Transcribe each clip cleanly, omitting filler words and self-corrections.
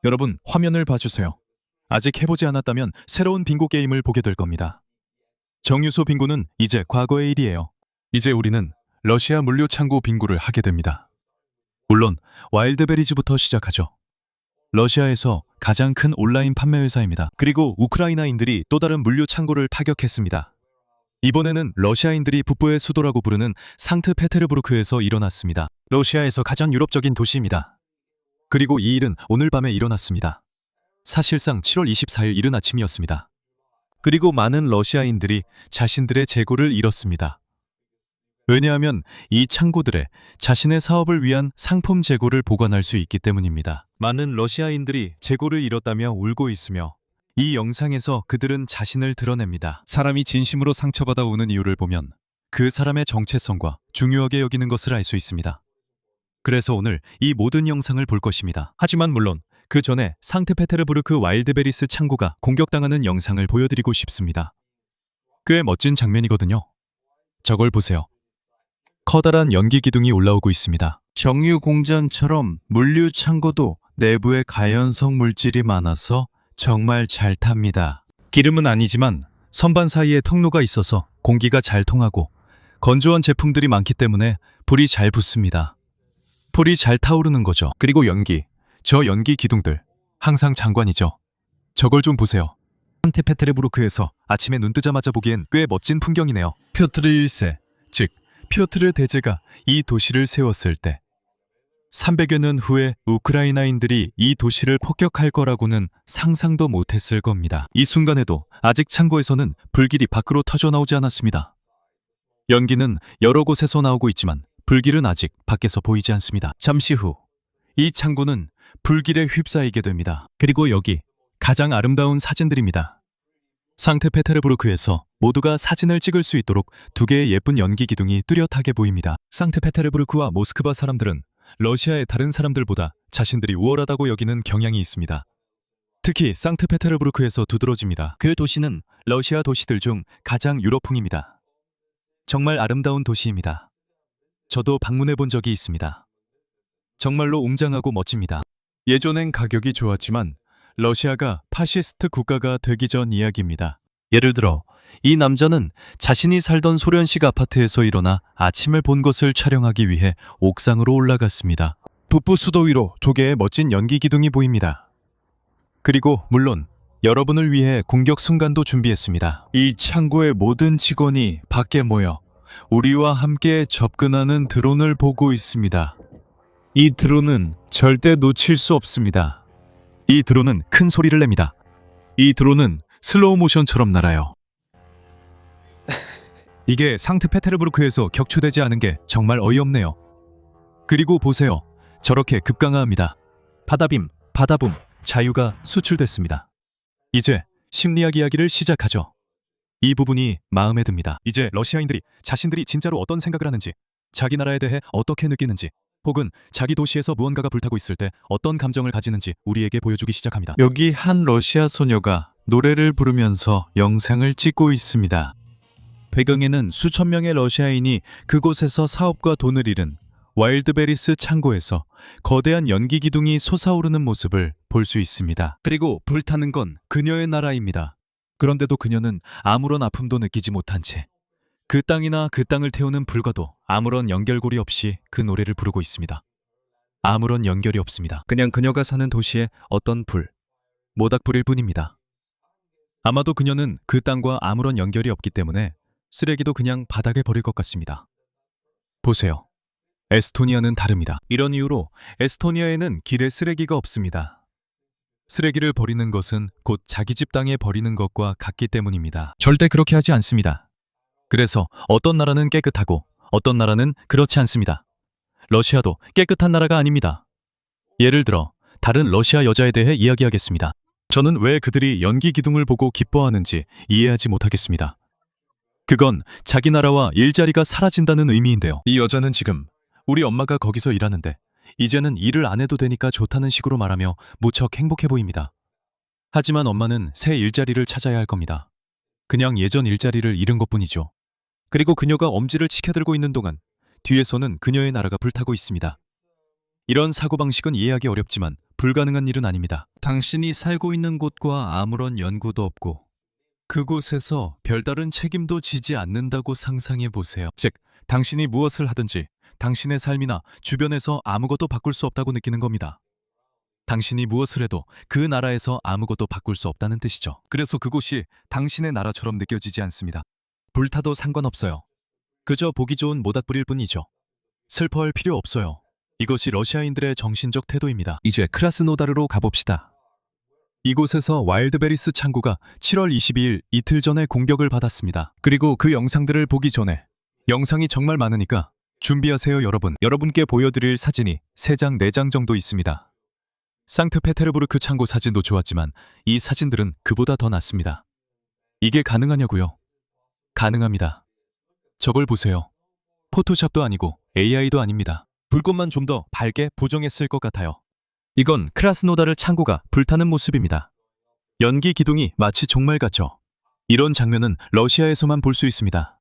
여러분, 화면을 봐주세요. 아직 해보지 않았다면 새로운 빙고 게임을 보게 될 겁니다. 정유소 빙고는 이제 과거의 일이에요. 이제 우리는 러시아 물류 창고 빙고를 하게 됩니다. 물론 와일드베리즈부터 시작하죠. 러시아에서 가장 큰 온라인 판매 회사입니다. 그리고 우크라이나인들이 또 다른 물류 창고를 타격했습니다. 이번에는 러시아인들이 북부의 수도라고 부르는 상트페테르부르크에서 일어났습니다. 러시아에서 가장 유럽적인 도시입니다. 그리고 이 일은 오늘 밤에 일어났습니다. 사실상 7월 24일 이른 아침이었습니다. 그리고 많은 러시아인들이 자신들의 재고를 잃었습니다. 왜냐하면 이 창고들에 자신의 사업을 위한 상품 재고를 보관할 수 있기 때문입니다. 많은 러시아인들이 재고를 잃었다며 울고 있으며 이 영상에서 그들은 자신을 드러냅니다. 사람이 진심으로 상처받아 우는 이유를 보면 그 사람의 정체성과 중요하게 여기는 것을 알 수 있습니다. 그래서 오늘 이 모든 영상을 볼 것입니다. 하지만 물론 그 전에 상트페테르부르크 와일드베리스 창고가 공격당하는 영상을 보여드리고 싶습니다. 꽤 멋진 장면이거든요. 저걸 보세요. 커다란 연기 기둥이 올라오고 있습니다. 정유 공장처럼 물류 창고도 내부에 가연성 물질이 많아서 정말 잘 탑니다. 기름은 아니지만 선반 사이에 통로가 있어서 공기가 잘 통하고 건조한 제품들이 많기 때문에 불이 잘 붙습니다. 불이 잘 타오르는 거죠. 그리고 연기, 저 연기 기둥들 항상 장관이죠. 저걸 좀 보세요. 상트페테르부르크에서 아침에 눈 뜨자마자 보기엔 꽤 멋진 풍경이네요. 피오트르 1세, 즉 피오트르 대제가 이 도시를 세웠을 때 300여 년 후에 우크라이나인들이 이 도시를 폭격할 거라고는 상상도 못했을 겁니다. 이 순간에도 아직 창고에서는 불길이 밖으로 터져나오지 않았습니다. 연기는 여러 곳에서 나오고 있지만 불길은 아직 밖에서 보이지 않습니다. 잠시 후 이 창고는 불길에 휩싸이게 됩니다. 그리고 여기 가장 아름다운 사진들입니다. 상트페테르부르크에서 모두가 사진을 찍을 수 있도록 두 개의 예쁜 연기 기둥이 뚜렷하게 보입니다. 상트페테르부르크와 모스크바 사람들은 러시아의 다른 사람들보다 자신들이 우월하다고 여기는 경향이 있습니다. 특히 상트페테르부르크에서 두드러집니다. 그 도시는 러시아 도시들 중 가장 유럽풍입니다. 정말 아름다운 도시입니다. 저도 방문해 본 적이 있습니다. 정말로 웅장하고 멋집니다. 예전엔 가격이 좋았지만 러시아가 파시스트 국가가 되기 전 이야기입니다. 예를 들어 이 남자는 자신이 살던 소련식 아파트에서 일어나 아침을 본 것을 촬영하기 위해 옥상으로 올라갔습니다. 북부 수도 위로 조개의 멋진 연기 기둥이 보입니다. 그리고 물론 여러분을 위해 공격 순간도 준비했습니다. 이 창고의 모든 직원이 밖에 모여 우리와 함께 접근하는 드론을 보고 있습니다. 이 드론은 절대 놓칠 수 없습니다. 이 드론은 큰 소리를 냅니다. 이 드론은 슬로우 모션처럼 날아요. 이게 상트페테르부르크에서 격추되지 않은 게 정말 어이없네요. 그리고 보세요. 저렇게 급강하합니다. 바다빔, 바다붐, 자유가 수출됐습니다. 이제 심리학 이야기를 시작하죠. 이 부분이 마음에 듭니다. 이제 러시아인들이 자신들이 진짜로 어떤 생각을 하는지, 자기 나라에 대해 어떻게 느끼는지, 혹은 자기 도시에서 무언가가 불타고 있을 때 어떤 감정을 가지는지 우리에게 보여주기 시작합니다. 여기 한 러시아 소녀가 노래를 부르면서 영상을 찍고 있습니다. 배경에는 수천 명의 러시아인이 그곳에서 사업과 돈을 잃은 와일드베리스 창고에서 거대한 연기 기둥이 솟아오르는 모습을 볼 수 있습니다. 그리고 불타는 건 그녀의 나라입니다. 그런데도 그녀는 아무런 아픔도 느끼지 못한 채 그 땅이나 그 땅을 태우는 불과도 아무런 연결고리 없이 그 노래를 부르고 있습니다. 아무런 연결이 없습니다. 그냥 그녀가 사는 도시의 어떤 불, 모닥불일 뿐입니다. 아마도 그녀는 그 땅과 아무런 연결이 없기 때문에 쓰레기도 그냥 바닥에 버릴 것 같습니다. 보세요. 에스토니아는 다릅니다. 이런 이유로 에스토니아에는 길에 쓰레기가 없습니다. 쓰레기를 버리는 것은 곧 자기 집 땅에 버리는 것과 같기 때문입니다. 절대 그렇게 하지 않습니다. 그래서 어떤 나라는 깨끗하고 어떤 나라는 그렇지 않습니다. 러시아도 깨끗한 나라가 아닙니다. 예를 들어 다른 러시아 여자에 대해 이야기하겠습니다. 저는 왜 그들이 연기 기둥을 보고 기뻐하는지 이해하지 못하겠습니다. 그건 자기 나라와 일자리가 사라진다는 의미인데요. 이 여자는 지금 우리 엄마가 거기서 일하는데 이제는 일을 안 해도 되니까 좋다는 식으로 말하며 무척 행복해 보입니다. 하지만 엄마는 새 일자리를 찾아야 할 겁니다. 그냥 예전 일자리를 잃은 것뿐이죠. 그리고 그녀가 엄지를 치켜들고 있는 동안 뒤에서는 그녀의 나라가 불타고 있습니다. 이런 사고방식은 이해하기 어렵지만 불가능한 일은 아닙니다. 당신이 살고 있는 곳과 아무런 연고도 없고 그곳에서 별다른 책임도 지지 않는다고 상상해 보세요. 즉, 당신이 무엇을 하든지 당신의 삶이나 주변에서 아무것도 바꿀 수 없다고 느끼는 겁니다. 당신이 무엇을 해도 그 나라에서 아무것도 바꿀 수 없다는 뜻이죠. 그래서 그곳이 당신의 나라처럼 느껴지지 않습니다. 불타도 상관없어요. 그저 보기 좋은 모닥불일 뿐이죠. 슬퍼할 필요 없어요. 이것이 러시아인들의 정신적 태도입니다. 이제 크라스노다르로 가봅시다. 이곳에서 와일드베리스 창고가 7월 22일 이틀 전에 공격을 받았습니다. 그리고 그 영상들을 보기 전에 영상이 정말 많으니까 준비하세요, 여러분. 여러분께 보여드릴 사진이 3장, 4장 정도 있습니다. 상트페테르부르크 창고 사진도 좋았지만 이 사진들은 그보다 더 낫습니다. 이게 가능하냐고요? 가능합니다. 저걸 보세요. 포토샵도 아니고 AI도 아닙니다. 불꽃만 좀 더 밝게 보정했을 것 같아요. 이건 크라스노다르 창고가 불타는 모습입니다. 연기 기둥이 마치 종말 같죠? 이런 장면은 러시아에서만 볼 수 있습니다.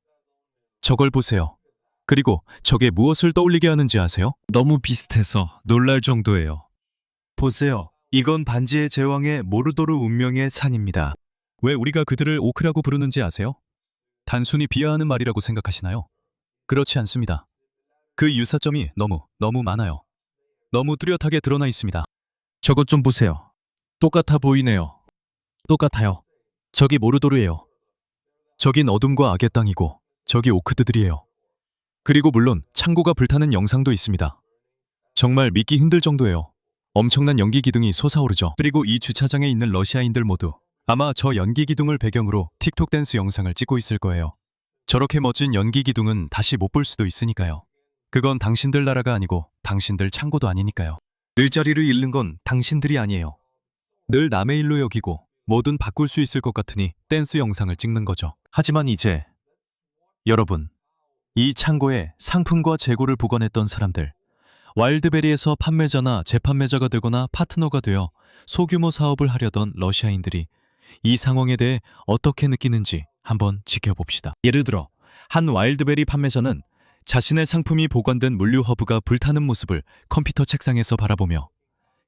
저걸 보세요. 그리고 저게 무엇을 떠올리게 하는지 아세요? 너무 비슷해서 놀랄 정도예요. 보세요. 이건 반지의 제왕의 모르도르 운명의 산입니다. 왜 우리가 그들을 오크라고 부르는지 아세요? 단순히 비하하는 말이라고 생각하시나요? 그렇지 않습니다. 그 유사점이 너무 많아요. 너무 뚜렷하게 드러나 있습니다. 저것 좀 보세요. 똑같아 보이네요. 똑같아요. 저기 모르도르예요. 저긴 어둠과 악의 땅이고 저기 오크드들이에요. 그리고 물론 창고가 불타는 영상도 있습니다. 정말 믿기 힘들 정도예요. 엄청난 연기 기둥이 솟아오르죠. 그리고 이 주차장에 있는 러시아인들 모두 아마 저 연기 기둥을 배경으로 틱톡 댄스 영상을 찍고 있을 거예요. 저렇게 멋진 연기 기둥은 다시 못 볼 수도 있으니까요. 그건 당신들 나라가 아니고 당신들 창고도 아니니까요. 늘 자리를 잃는 건 당신들이 아니에요. 늘 남의 일로 여기고 뭐든 바꿀 수 있을 것 같으니 댄스 영상을 찍는 거죠. 하지만 이제 여러분, 이 창고에 상품과 재고를 보관했던 사람들, 와일드베리에서 판매자나 재판매자가 되거나 파트너가 되어 소규모 사업을 하려던 러시아인들이 이 상황에 대해 어떻게 느끼는지 한번 지켜봅시다. 예를 들어 한 와일드베리 판매자는 자신의 상품이 보관된 물류 허브가 불타는 모습을 컴퓨터 책상에서 바라보며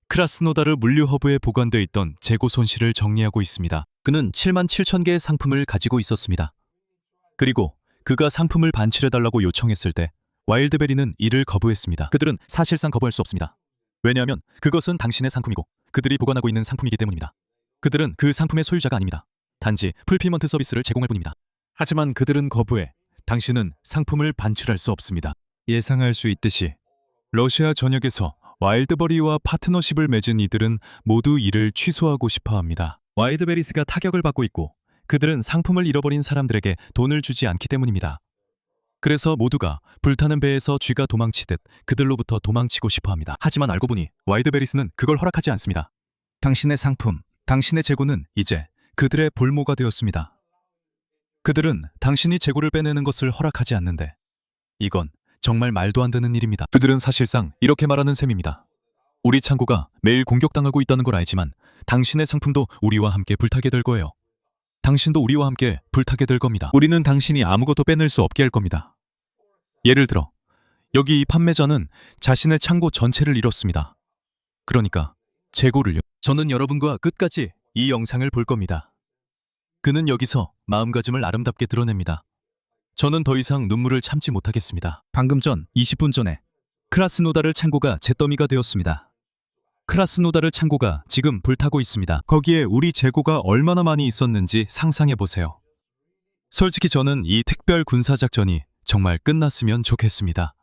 크라스노다르 물류 허브에 보관되어 있던 재고 손실을 정리하고 있습니다. 그는 7만 7천 개의 상품을 가지고 있었습니다. 그리고 그가 상품을 반출해달라고 요청했을 때 와일드베리는 이를 거부했습니다. 그들은 사실상 거부할 수 없습니다. 왜냐하면 그것은 당신의 상품이고 그들이 보관하고 있는 상품이기 때문입니다. 그들은 그 상품의 소유자가 아닙니다. 단지 풀필먼트 서비스를 제공할 뿐입니다. 하지만 그들은 거부해 당신은 상품을 반출할 수 없습니다. 예상할 수 있듯이 러시아 전역에서 와일드버리와 파트너십을 맺은 이들은 모두 이를 취소하고 싶어 합니다. 와일드베리스가 타격을 받고 있고 그들은 상품을 잃어버린 사람들에게 돈을 주지 않기 때문입니다. 그래서 모두가 불타는 배에서 쥐가 도망치듯 그들로부터 도망치고 싶어 합니다. 하지만 알고 보니 와일드베리스는 그걸 허락하지 않습니다. 당신의 상품, 당신의 재고는 이제 그들의 볼모가 되었습니다. 그들은 당신이 재고를 빼내는 것을 허락하지 않는데 이건 정말 말도 안 되는 일입니다. 그들은 사실상 이렇게 말하는 셈입니다. 우리 창고가 매일 공격당하고 있다는 걸 알지만 당신의 상품도 우리와 함께 불타게 될 거예요. 당신도 우리와 함께 불타게 될 겁니다. 우리는 당신이 아무것도 빼낼 수 없게 할 겁니다. 예를 들어 여기 이 판매자는 자신의 창고 전체를 잃었습니다. 그러니까 재고를요. 저는 여러분과 끝까지 이 영상을 볼 겁니다. 그는 여기서 마음가짐을 아름답게 드러냅니다. 저는 더 이상 눈물을 참지 못하겠습니다. 방금 전 20분 전에 크라스노다르 창고가 잿더미가 되었습니다. 크라스노다르 창고가 지금 불타고 있습니다. 거기에 우리 재고가 얼마나 많이 있었는지 상상해 보세요. 솔직히 저는 이 특별 군사작전이 정말 끝났으면 좋겠습니다.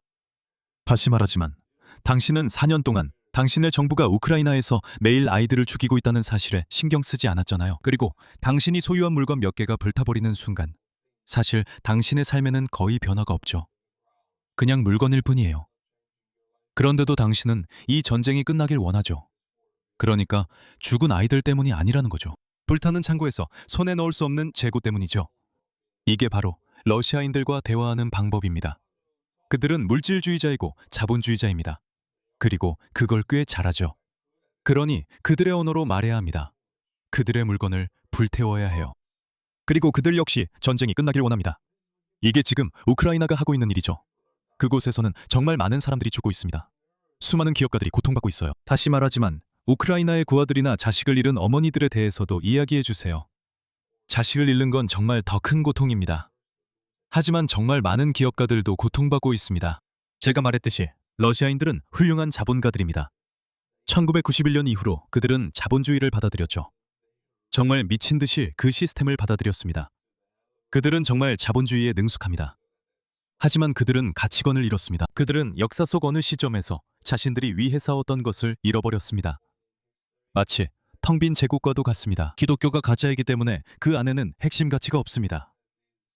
다시 말하지만 당신은 4년 동안 당신의 정부가 우크라이나에서 매일 아이들을 죽이고 있다는 사실에 신경 쓰지 않았잖아요. 그리고 당신이 소유한 물건 몇 개가 불타버리는 순간 사실 당신의 삶에는 거의 변화가 없죠. 그냥 물건일 뿐이에요. 그런데도 당신은 이 전쟁이 끝나길 원하죠. 그러니까 죽은 아이들 때문이 아니라는 거죠. 불타는 창고에서 손에 넣을 수 없는 재고 때문이죠. 이게 바로 러시아인들과 대화하는 방법입니다. 그들은 물질주의자이고 자본주의자입니다. 그리고 그걸 꽤 잘하죠. 그러니 그들의 언어로 말해야 합니다. 그들의 물건을 불태워야 해요. 그리고 그들 역시 전쟁이 끝나길 원합니다. 이게 지금 우크라이나가 하고 있는 일이죠. 그곳에서는 정말 많은 사람들이 죽고 있습니다. 수많은 기업가들이 고통받고 있어요. 다시 말하지만 우크라이나의 고아들이나 자식을 잃은 어머니들에 대해서도 이야기해 주세요. 자식을 잃는 건 정말 더 큰 고통입니다. 하지만 정말 많은 기업가들도 고통받고 있습니다. 제가 말했듯이 러시아인들은 훌륭한 자본가들입니다. 1991년 이후로 그들은 자본주의를 받아들였죠. 정말 미친 듯이 그 시스템을 받아들였습니다. 그들은 정말 자본주의에 능숙합니다. 하지만 그들은 가치관을 잃었습니다. 그들은 역사 속 어느 시점에서 자신들이 위해 싸웠던 것을 잃어버렸습니다. 마치 텅 빈 제국과도 같습니다. 기독교가 가짜이기 때문에 그 안에는 핵심 가치가 없습니다.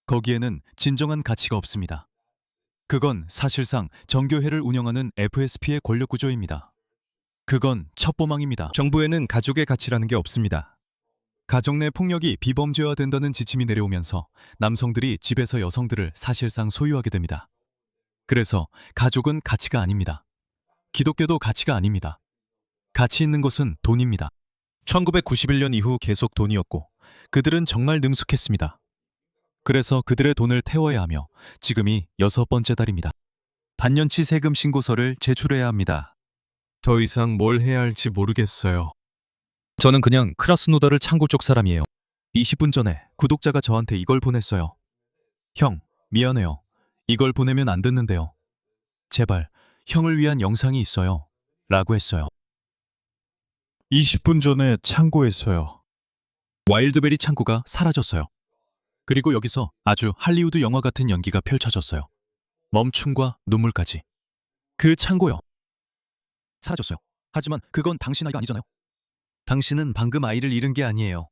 거기에는 진정한 가치가 없습니다. 그건 사실상 정교회를 운영하는 FSP의 권력 구조입니다. 그건 첩보망입니다. 정부에는 가족의 가치라는 게 없습니다. 가정 내 폭력이 비범죄화된다는 지침이 내려오면서 남성들이 집에서 여성들을 사실상 소유하게 됩니다. 그래서 가족은 가치가 아닙니다. 기독교도 가치가 아닙니다. 가치 있는 것은 돈입니다. 1991년 이후 계속 돈이었고 그들은 정말 능숙했습니다. 그래서 그들의 돈을 태워야 하며 지금이 6번째 달입니다. 반년치 세금 신고서를 제출해야 합니다. 더 이상 뭘 해야 할지 모르겠어요. 저는 그냥 크라스노다르 창고 쪽 사람이에요. 20분 전에 구독자가 저한테 이걸 보냈어요. 형, 미안해요. 이걸 보내면 안 됐는데요. 제발 형을 위한 영상이 있어요. 라고 했어요. 20분 전에 창고에서요. 와일드베리 창고가 사라졌어요. 그리고 여기서 아주 할리우드 영화 같은 연기가 펼쳐졌어요. 멈춤과 눈물까지. 그 창고요. 사라졌어요. 하지만 그건 당신 아이가 아니잖아요. 당신은 방금 아이를 잃은 게 아니에요.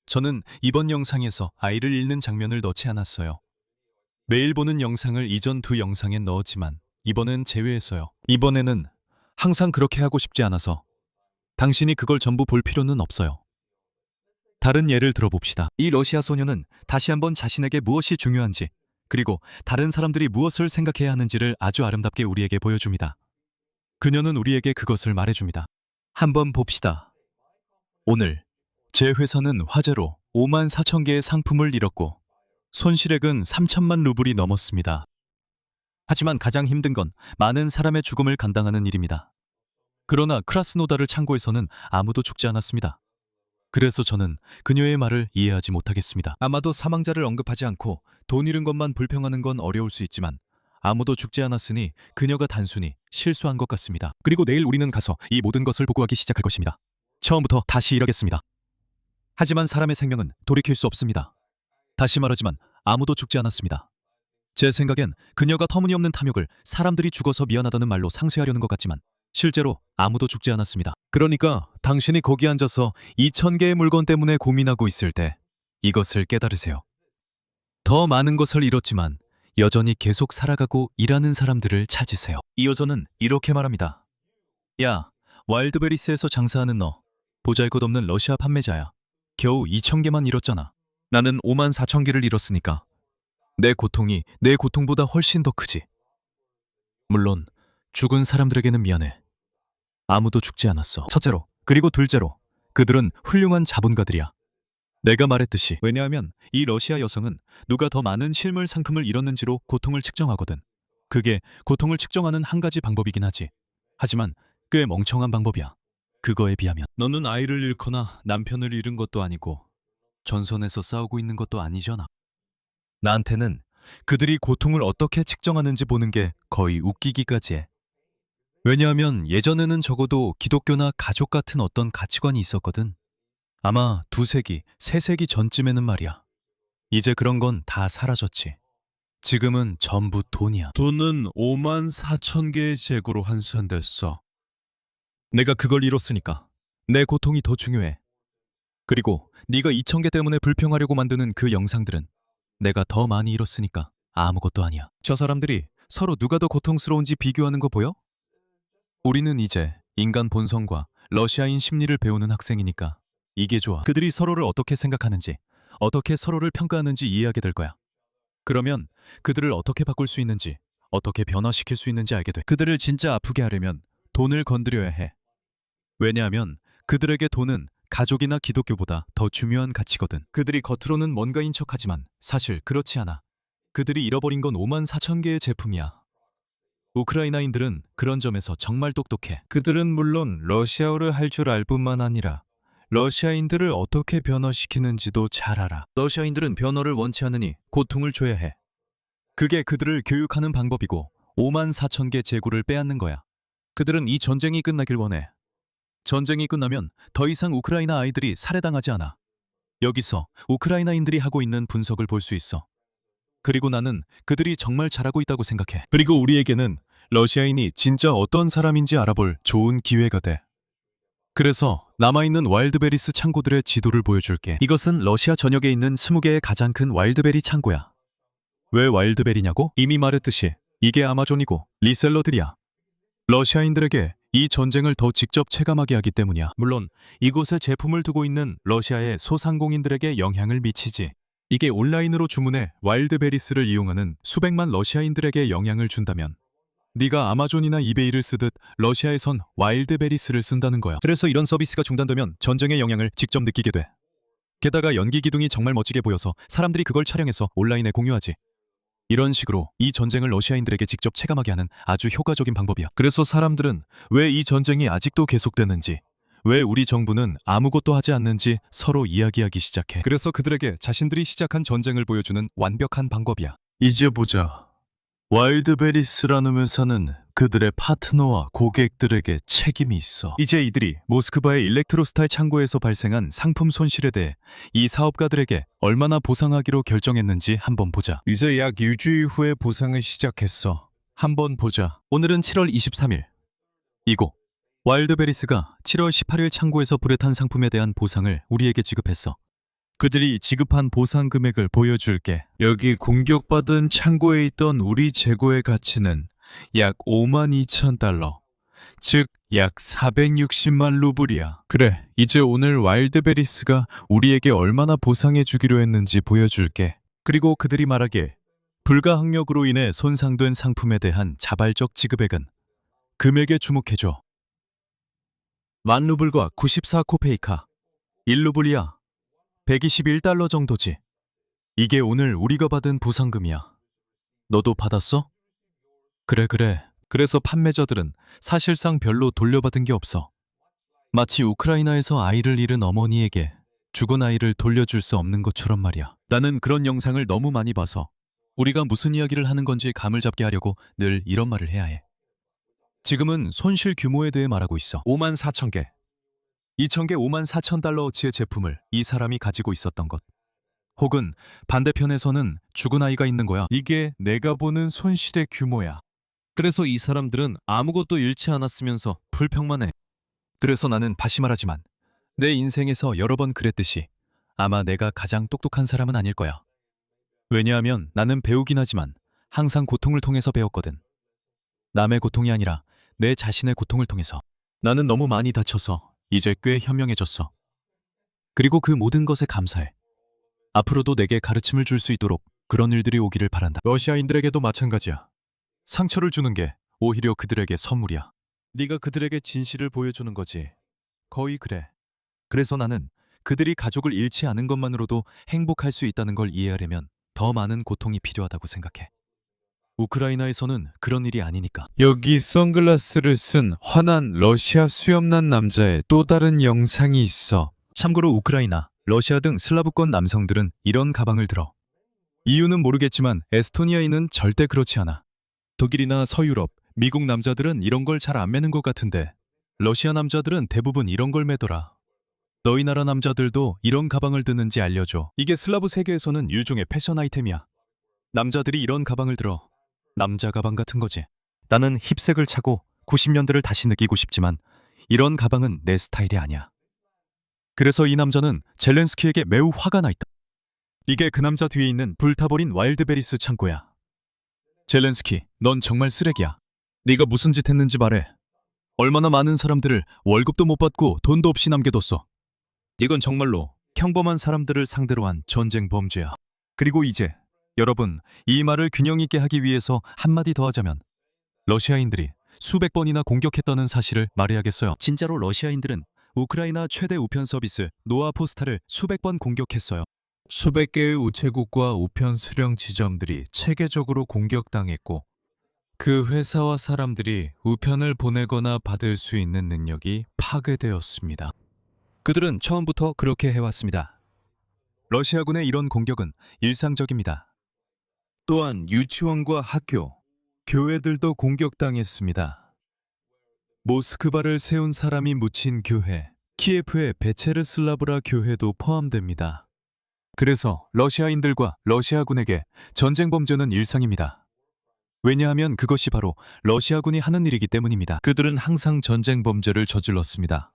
저는 이번 영상에서 아이를 잃는 장면을 넣지 않았어요. 매일 보는 영상을 이전 2 영상에 넣었지만 이번엔 제외했어요. 이번에는 항상 그렇게 하고 싶지 않아서 당신이 그걸 전부 볼 필요는 없어요. 다른 예를 들어봅시다. 이 러시아 소녀는 다시 한번 자신에게 무엇이 중요한지 그리고 다른 사람들이 무엇을 생각해야 하는지를 아주 아름답게 우리에게 보여줍니다. 그녀는 우리에게 그것을 말해줍니다. 한번 봅시다. 오늘 제 회사는 화재로 54,000개의 상품을 잃었고 손실액은 3천만 루블이 넘었습니다. 하지만 가장 힘든 건 많은 사람의 죽음을 감당하는 일입니다. 그러나 크라스노다르 창고에서는 아무도 죽지 않았습니다. 그래서 저는 그녀의 말을 이해하지 못하겠습니다. 아마도 사망자를 언급하지 않고 돈 잃은 것만 불평하는 건 어려울 수 있지만 아무도 죽지 않았으니 그녀가 단순히 실수한 것 같습니다. 그리고 내일 우리는 가서 이 모든 것을 보고하기 시작할 것입니다. 처음부터 다시 일하겠습니다. 하지만 사람의 생명은 돌이킬 수 없습니다. 다시 말하지만 아무도 죽지 않았습니다. 제 생각엔 그녀가 터무니없는 탐욕을 사람들이 죽어서 미안하다는 말로 상쇄하려는 것 같지만 실제로 아무도 죽지 않았습니다. 그러니까 당신이 거기 앉아서 2,000개의 물건 때문에 고민하고 있을 때 이것을 깨달으세요. 더 많은 것을 잃었지만 여전히 계속 살아가고 일하는 사람들을 찾으세요. 이 여자는 이렇게 말합니다. 야, 와일드베리스에서 장사하는 너, 보잘것없는 러시아 판매자야. 겨우 2,000개만 잃었잖아. 나는 54,000개를 잃었으니까 내 고통이 내 고통보다 훨씬 더 크지. 물론 죽은 사람들에게는 미안해. 아무도 죽지 않았어. 첫째로, 그리고 둘째로, 그들은 훌륭한 자본가들이야. 내가 말했듯이. 왜냐하면 이 러시아 여성은 누가 더 많은 실물 상품을 잃었는지로 고통을 측정하거든. 그게 고통을 측정하는 한 가지 방법이긴 하지. 하지만 꽤 멍청한 방법이야. 그거에 비하면. 너는 아이를 잃거나 남편을 잃은 것도 아니고 전선에서 싸우고 있는 것도 아니잖아. 나한테는 그들이 고통을 어떻게 측정하는지 보는 게 거의 웃기기까지 해. 왜냐하면 예전에는 적어도 기독교나 가족 같은 어떤 가치관이 있었거든. 아마 2세기, 3세기 전쯤에는 말이야. 이제 그런 건 다 사라졌지. 지금은 전부 돈이야. 돈은 54,000개의 재고로 환산됐어. 내가 그걸 잃었으니까 내 고통이 더 중요해. 그리고 네가 2,000개 때문에 불평하려고 만드는 그 영상들은 내가 더 많이 잃었으니까 아무것도 아니야. 저 사람들이 서로 누가 더 고통스러운지 비교하는 거 보여? 우리는 이제 인간 본성과 러시아인 심리를 배우는 학생이니까 이게 좋아. 그들이 서로를 어떻게 생각하는지, 어떻게 서로를 평가하는지 이해하게 될 거야. 그러면 그들을 어떻게 바꿀 수 있는지, 어떻게 변화시킬 수 있는지 알게 돼. 그들을 진짜 아프게 하려면 돈을 건드려야 해. 왜냐하면 그들에게 돈은 가족이나 기독교보다 더 중요한 가치거든. 그들이 겉으로는 뭔가인 척하지만 사실 그렇지 않아. 그들이 잃어버린 건 54,000개의 제품이야. 우크라이나인들은 그런 점에서 정말 똑똑해. 그들은 물론 러시아어를 할 줄 알 뿐만 아니라 러시아인들을 어떻게 변화시키는지도 잘 알아. 러시아인들은 변호를 원치 않으니 고통을 줘야 해. 그게 그들을 교육하는 방법이고 5만 4천 개 재고를 빼앗는 거야. 그들은 이 전쟁이 끝나길 원해. 전쟁이 끝나면 더 이상 우크라이나 아이들이 살해당하지 않아. 여기서 우크라이나인들이 하고 있는 분석을 볼 수 있어. 그리고 나는 그들이 정말 잘하고 있다고 생각해. 그리고 우리에게는 러시아인이 진짜 어떤 사람인지 알아볼 좋은 기회가 돼. 그래서 남아있는 와일드베리스 창고들의 지도를 보여줄게. 이것은 러시아 전역에 있는 20개의 가장 큰 와일드베리 창고야. 왜 와일드베리냐고? 이미 말했듯이 이게 아마존이고 리셀러들이야. 러시아인들에게 이 전쟁을 더 직접 체감하게 하기 때문이야. 물론 이곳에 제품을 두고 있는 러시아의 소상공인들에게 영향을 미치지. 이게 온라인으로 주문해 와일드베리스를 이용하는 수백만 러시아인들에게 영향을 준다면 네가 아마존이나 이베이를 쓰듯 러시아에선 와일드베리스를 쓴다는 거야. 그래서 이런 서비스가 중단되면 전쟁의 영향을 직접 느끼게 돼. 게다가 연기 기둥이 정말 멋지게 보여서 사람들이 그걸 촬영해서 온라인에 공유하지. 이런 식으로 이 전쟁을 러시아인들에게 직접 체감하게 하는 아주 효과적인 방법이야. 그래서 사람들은 왜 이 전쟁이 아직도 계속되는지, 왜 우리 정부는 아무것도 하지 않는지 서로 이야기하기 시작해. 그래서 그들에게 자신들이 시작한 전쟁을 보여주는 완벽한 방법이야. 이제 보자. 와일드베리스라는 회사는 그들의 파트너와 고객들에게 책임이 있어. 이제 이들이 모스크바의 일렉트로스타의 창고에서 발생한 상품 손실에 대해 이 사업가들에게 얼마나 보상하기로 결정했는지 한번 보자. 이제 약 일주일 후에 보상을 시작했어. 한번 보자. 오늘은 7월 23일. 이고 와일드베리스가 7월 18일 창고에서 불에 탄 상품에 대한 보상을 우리에게 지급했어. 그들이 지급한 보상 금액을 보여줄게. 여기 공격받은 창고에 있던 우리 재고의 가치는 약 5만 2천 달러. 즉, 약 460만 루블이야. 그래, 이제 오늘 와일드베리스가 우리에게 얼마나 보상해 주기로 했는지 보여줄게. 그리고 그들이 말하길 불가항력으로 인해 손상된 상품에 대한 자발적 지급액은 금액에 주목해줘. 10,000루블과 94코페이카. 1루블이야. 121달러 정도지. 이게 오늘 우리가 받은 보상금이야. 너도 받았어? 그래. 그래서 판매자들은 사실상 별로 돌려받은 게 없어. 마치 우크라이나에서 아이를 잃은 어머니에게 죽은 아이를 돌려줄 수 없는 것처럼 말이야. 나는 그런 영상을 너무 많이 봐서 우리가 무슨 이야기를 하는 건지 감을 잡게 하려고 늘 이런 말을 해야 해. 지금은 손실 규모에 대해 말하고 있어. 5만 4천 개. 2,000개 5만 4천 달러어치의 제품을 이 사람이 가지고 있었던 것. 혹은 반대편에서는 죽은 아이가 있는 거야. 이게 내가 보는 손실의 규모야. 그래서 이 사람들은 아무것도 잃지 않았으면서 불평만 해. 그래서 나는 다시 말하지만 내 인생에서 여러 번 그랬듯이 아마 내가 가장 똑똑한 사람은 아닐 거야. 왜냐하면 나는 배우긴 하지만 항상 고통을 통해서 배웠거든. 남의 고통이 아니라 내 자신의 고통을 통해서. 나는 너무 많이 다쳐서 이제 꽤 현명해졌어. 그리고 그 모든 것에 감사해. 앞으로도 내게 가르침을 줄 수 있도록 그런 일들이 오기를 바란다. 러시아인들에게도 마찬가지야. 상처를 주는 게 오히려 그들에게 선물이야. 네가 그들에게 진실을 보여주는 거지. 거의 그래. 그래서 나는 그들이 가족을 잃지 않은 것만으로도 행복할 수 있다는 걸 이해하려면 더 많은 고통이 필요하다고 생각해. 우크라이나에서는 그런 일이 아니니까. 여기 선글라스를 쓴 화난 러시아 수염난 남자의 또 다른 영상이 있어. 참고로 우크라이나, 러시아 등 슬라브권 남성들은 이런 가방을 들어. 이유는 모르겠지만 에스토니아인은 절대 그렇지 않아. 독일이나 서유럽, 미국 남자들은 이런 걸 잘 안 매는 것 같은데 러시아 남자들은 대부분 이런 걸 매더라. 너희 나라 남자들도 이런 가방을 드는지 알려줘. 이게 슬라브 세계에서는 유종의 패션 아이템이야. 남자들이 이런 가방을 들어. 남자 가방 같은 거지. 나는 힙색을 차고 90년대를 다시 느끼고 싶지만 이런 가방은 내 스타일이 아니야. 그래서 이 남자는 젤렌스키에게 매우 화가 나 있다. 이게 그 남자 뒤에 있는 불타버린 와일드베리스 창고야. 젤렌스키, 넌 정말 쓰레기야. 네가 무슨 짓 했는지 말해. 얼마나 많은 사람들을 월급도 못 받고 돈도 없이 남겨뒀어. 이건 정말로 평범한 사람들을 상대로 한 전쟁 범죄야. 그리고 이제 여러분, 이 말을 균형 있게 하기 위해서 한마디 더 하자면 러시아인들이 수백 번이나 공격했다는 사실을 말해야겠어요. 진짜로 러시아인들은 우크라이나 최대 우편 서비스 노아 포스타를 수백 번 공격했어요. 수백 개의 우체국과 우편 수령 지점들이 체계적으로 공격당했고 그 회사와 사람들이 우편을 보내거나 받을 수 있는 능력이 파괴되었습니다. 그들은 처음부터 그렇게 해왔습니다. 러시아군의 이런 공격은 일상적입니다. 또한 유치원과 학교, 교회들도 공격당했습니다. 모스크바를 세운 사람이 묻힌 교회, 키예프의 베체르슬라브라 교회도 포함됩니다. 그래서 러시아인들과 러시아군에게 전쟁 범죄는 일상입니다. 왜냐하면 그것이 바로 러시아군이 하는 일이기 때문입니다. 그들은 항상 전쟁 범죄를 저질렀습니다.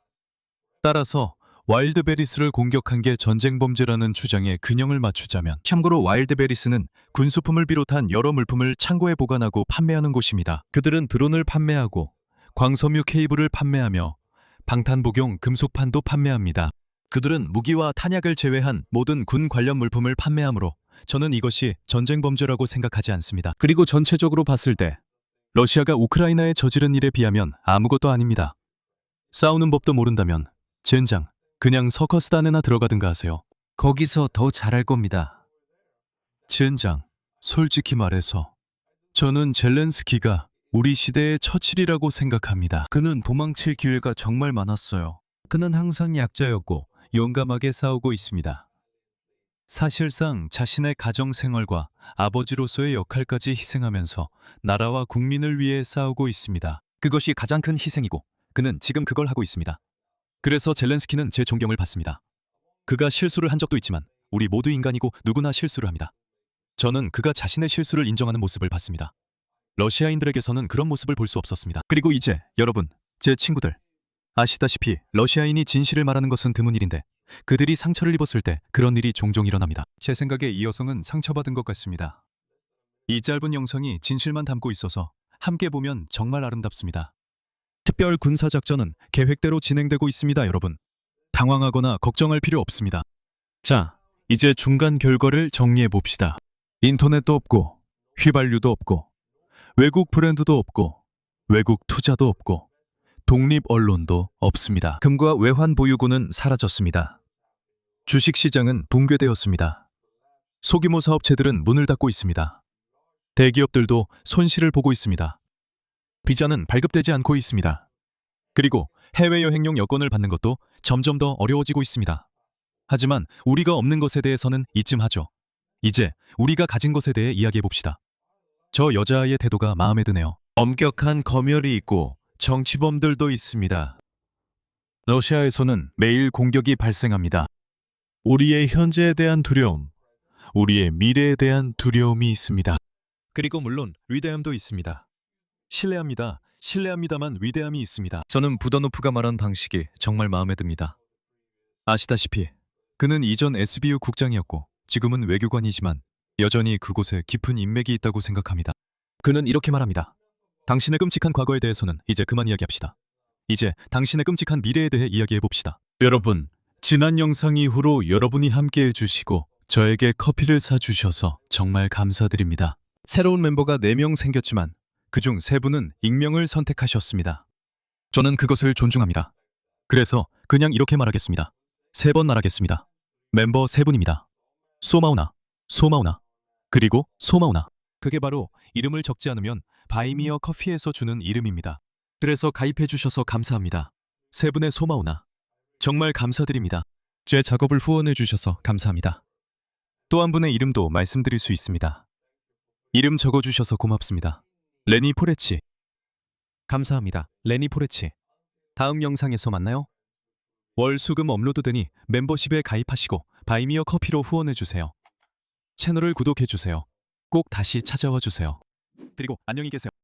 따라서 와일드베리스를 공격한 게 전쟁 범죄라는 주장에 균형을 맞추자면, 참고로 와일드베리스는 군수품을 비롯한 여러 물품을 창고에 보관하고 판매하는 곳입니다. 그들은 드론을 판매하고 광섬유 케이블을 판매하며 방탄복용 금속판도 판매합니다. 그들은 무기와 탄약을 제외한 모든 군 관련 물품을 판매하므로 저는 이것이 전쟁 범죄라고 생각하지 않습니다. 그리고 전체적으로 봤을 때 러시아가 우크라이나에 저지른 일에 비하면 아무것도 아닙니다. 싸우는 법도 모른다면 젠장, 그냥 서커스단에나 들어가든가 하세요. 거기서 더 잘할 겁니다. 젠장, 솔직히 말해서 저는 젤렌스키가 우리 시대의 처칠이라고 생각합니다. 그는 도망칠 기회가 정말 많았어요. 그는 항상 약자였고 용감하게 싸우고 있습니다. 사실상 자신의 가정 생활과 아버지로서의 역할까지 희생하면서 나라와 국민을 위해 싸우고 있습니다. 그것이 가장 큰 희생이고 그는 지금 그걸 하고 있습니다. 그래서 젤렌스키는 제 존경을 받습니다. 그가 실수를 한 적도 있지만 우리 모두 인간이고 누구나 실수를 합니다. 저는 그가 자신의 실수를 인정하는 모습을 봤습니다. 러시아인들에게서는 그런 모습을 볼 수 없었습니다. 그리고 이제 여러분, 제 친구들, 아시다시피 러시아인이 진실을 말하는 것은 드문 일인데 그들이 상처를 입었을 때 그런 일이 종종 일어납니다. 제 생각에 이 여성은 상처받은 것 같습니다. 이 짧은 영상이 진실만 담고 있어서 함께 보면 정말 아름답습니다. 특별 군사작전은 계획대로 진행되고 있습니다, 여러분. 당황하거나 걱정할 필요 없습니다. 자, 이제 중간 결과를 정리해 봅시다. 인터넷도 없고 휘발유도 없고 외국 브랜드도 없고 외국 투자도 없고 독립 언론도 없습니다. 금과 외환 보유고는 사라졌습니다. 주식시장은 붕괴되었습니다. 소규모 사업체들은 문을 닫고 있습니다. 대기업들도 손실을 보고 있습니다. 비자는 발급되지 않고 있습니다. 그리고 해외여행용 여권을 받는 것도 점점 더 어려워지고 있습니다. 하지만 우리가 없는 것에 대해서는 이쯤하죠. 이제 우리가 가진 것에 대해 이야기해 봅시다. 저 여자아이의 태도가 마음에 드네요. 엄격한 검열이 있고 정치범들도 있습니다. 러시아에서는 매일 공격이 발생합니다. 우리의 현재에 대한 두려움, 우리의 미래에 대한 두려움이 있습니다. 그리고 물론 위대함도 있습니다. 신뢰합니다. 신뢰합니다만 위대함이 있습니다. 저는 부더노프가 말한 방식이 정말 마음에 듭니다. 아시다시피 그는 이전 SBU 국장이었고 지금은 외교관이지만 여전히 그곳에 깊은 인맥이 있다고 생각합니다. 그는 이렇게 말합니다. 당신의 끔찍한 과거에 대해서는 이제 그만 이야기합시다. 이제 당신의 끔찍한 미래에 대해 이야기해 봅시다. 여러분, 지난 영상 이후로 여러분이 함께 해주시고 저에게 커피를 사주셔서 정말 감사드립니다. 새로운 멤버가 4명 생겼지만 그중 3분은 익명을 선택하셨습니다. 저는 그것을 존중합니다. 그래서 그냥 이렇게 말하겠습니다. 3번 말하겠습니다. 멤버 3분입니다. 소마우나, 소마우나, 그리고 소마우나. 그게 바로 이름을 적지 않으면 바이미어 커피에서 주는 이름입니다. 그래서 가입해 주셔서 감사합니다. 3분의 소마우나. 정말 감사드립니다. 제 작업을 후원해 주셔서 감사합니다. 또 한 분의 이름도 말씀드릴 수 있습니다. 이름 적어주셔서 고맙습니다. 레니 포레치. 감사합니다. 레니 포레치. 다음 영상에서 만나요. 월 수금 업로드되니 멤버십에 가입하시고 바이미어 커피로 후원해주세요. 채널을 구독해주세요. 꼭 다시 찾아와 주세요. 그리고 안녕히 계세요.